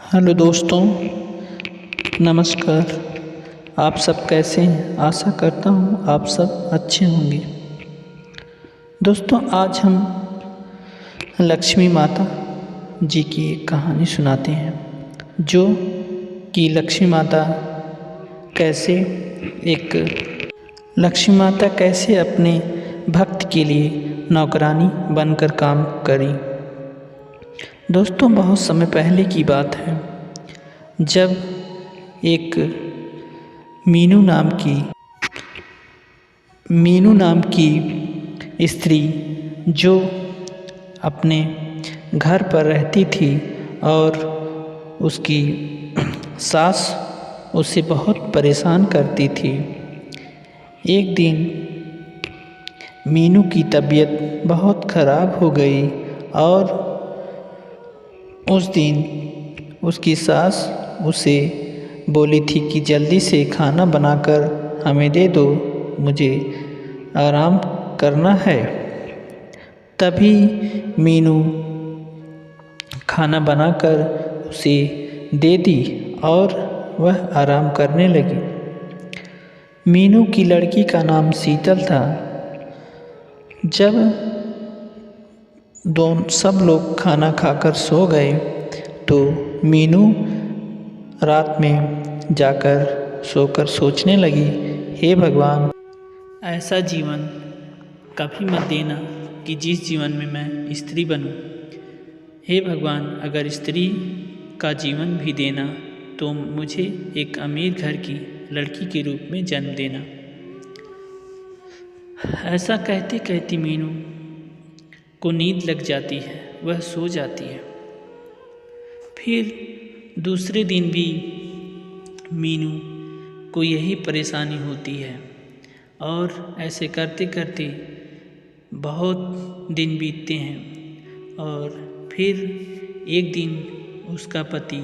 Hello दोस्तों, नमस्कार। आप सब कैसे हैं? आशा करता हूँ आप सब अच्छे होंगे। दोस्तों, आज हम लक्ष्मी माता जी की एक कहानी सुनाते हैं, जो कि लक्ष्मी माता कैसे अपने भक्त के लिए नौकरानी बनकर काम करी। दोस्तों, बहुत समय पहले की बात है, जब एक मीनू नाम की स्त्री जो अपने घर पर रहती थी और उसकी सास उसे बहुत परेशान करती थी। एक दिन मीनू की तबीयत बहुत ख़राब हो गई और उस दिन उसकी सास उसे बोली थी कि जल्दी से खाना बनाकर हमें दे दो, मुझे आराम करना है। तभी मीनू खाना बनाकर उसे दे दी और वह आराम करने लगी। मीनू की लड़की का नाम शीतल था। जब सब लोग खाना खाकर सो गए तो मीनू रात में जाकर सोकर सोचने लगी, हे भगवान, ऐसा जीवन कभी मत देना कि जिस जीवन में मैं स्त्री बनूं। हे भगवान, अगर स्त्री का जीवन भी देना तो मुझे एक अमीर घर की लड़की के रूप में जन्म देना। ऐसा कहते कहते मीनू को नींद लग जाती है, वह सो जाती है। फिर दूसरे दिन भी मीनू को यही परेशानी होती है और ऐसे करते करते बहुत दिन बीतते हैं और फिर एक दिन उसका पति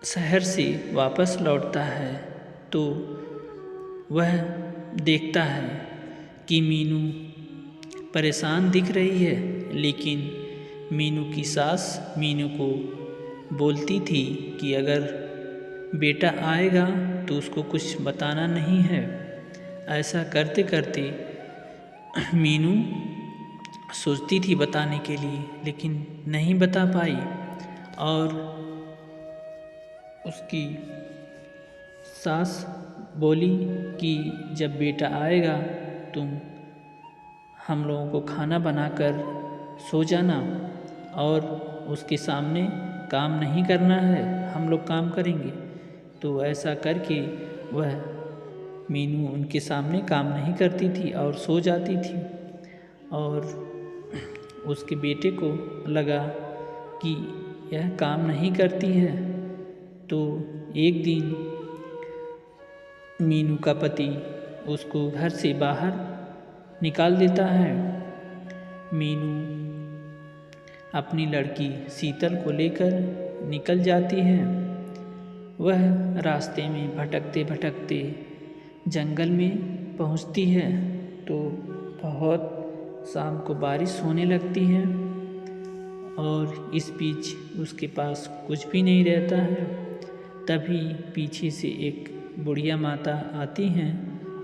शहर से वापस लौटता है तो वह देखता है कि मीनू परेशान दिख रही है, लेकिन मीनू की सास मीनू को बोलती थी कि अगर बेटा आएगा तो उसको कुछ बताना नहीं है। ऐसा करते करते मीनू सोचती थी बताने के लिए, लेकिन नहीं बता पाई और उसकी सास बोली कि जब बेटा आएगा तुम हम लोगों को खाना बनाकर सो जाना और उसके सामने काम नहीं करना है, हम लोग काम करेंगे। तो ऐसा करके वह मीनू उनके सामने काम नहीं करती थी और सो जाती थी और उसके बेटे को लगा कि यह काम नहीं करती है। तो एक दिन मीनू का पति उसको घर से बाहर निकाल देता है। मीनू अपनी लड़की शीतल को लेकर निकल जाती है। वह रास्ते में भटकते भटकते जंगल में पहुंचती है तो बहुत शाम को बारिश होने लगती है और इस बीच उसके पास कुछ भी नहीं रहता है। तभी पीछे से एक बुढ़िया माता आती हैं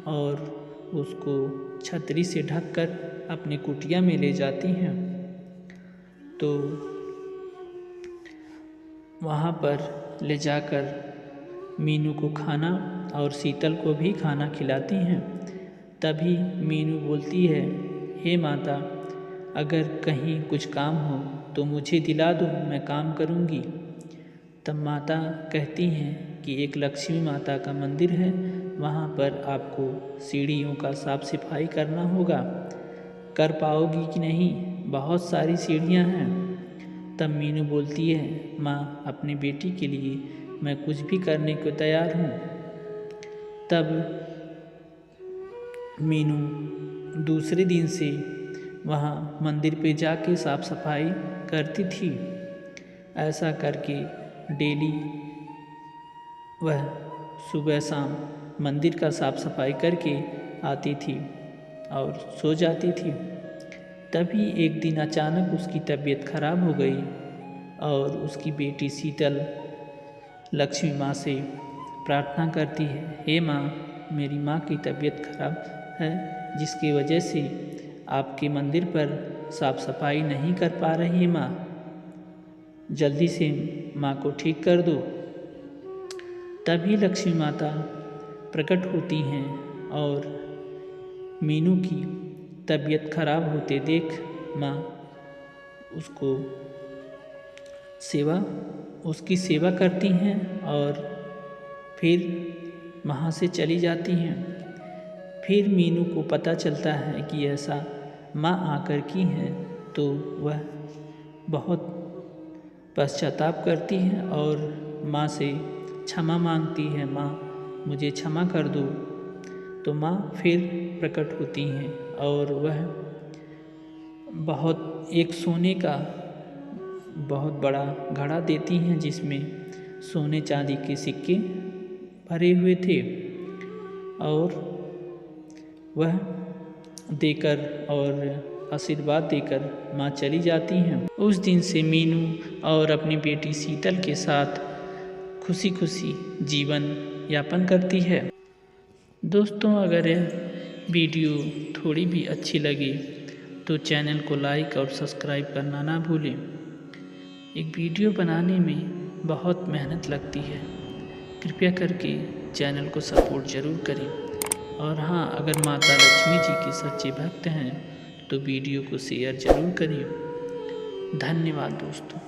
और उसको छतरी से ढककर अपनी कुटिया में ले जाती हैं। तो वहाँ पर ले जाकर मीनू को खाना और शीतल को भी खाना खिलाती हैं। तभी मीनू बोलती है, हे माता, अगर कहीं कुछ काम हो तो मुझे दिला दो, मैं काम करूँगी। तब माता कहती हैं कि एक लक्ष्मी माता का मंदिर है, वहाँ पर आपको सीढ़ियों का साफ सफाई करना होगा। कर पाओगी कि नहीं? बहुत सारी सीढ़ियाँ हैं। तब मीनू बोलती है, माँ, अपने बेटी के लिए मैं कुछ भी करने को तैयार हूँ। तब मीनू दूसरे दिन से वहाँ मंदिर पे जाके साफ सफाई करती थी। ऐसा करके डेली वह सुबह शाम मंदिर का साफ सफाई करके आती थी और सो जाती थी। तभी एक दिन अचानक उसकी तबीयत खराब हो गई और उसकी बेटी शीतल लक्ष्मी माँ से प्रार्थना करती है, हे माँ, मेरी माँ की तबीयत खराब है, जिसकी वजह से आपके मंदिर पर साफ सफाई नहीं कर पा रही माँ, जल्दी से माँ को ठीक कर दो। तभी लक्ष्मी माता प्रकट होती हैं और मीनू की तबीयत खराब होते देख माँ उसकी सेवा करती हैं और फिर वहाँ से चली जाती हैं। फिर मीनू को पता चलता है कि ऐसा माँ आकर की हैं, तो वह बहुत पश्चाताप करती है और माँ से क्षमा मांगती है, माँ मुझे क्षमा कर दो। तो माँ फिर प्रकट होती हैं और वह एक सोने का बहुत बड़ा घड़ा देती हैं, जिसमें सोने चांदी के सिक्के भरे हुए थे, और वह देकर और आशीर्वाद देकर माँ चली जाती हैं। उस दिन से मीनू और अपनी बेटी शीतल के साथ खुशी खुशी जीवन यापन करती है। दोस्तों, अगर यह वीडियो थोड़ी भी अच्छी लगे तो चैनल को लाइक और सब्सक्राइब करना ना भूलें। एक वीडियो बनाने में बहुत मेहनत लगती है, कृपया करके चैनल को सपोर्ट ज़रूर करें। और हाँ, अगर माता लक्ष्मी जी के सच्चे भक्त हैं तो वीडियो को शेयर ज़रूर करें। धन्यवाद दोस्तों।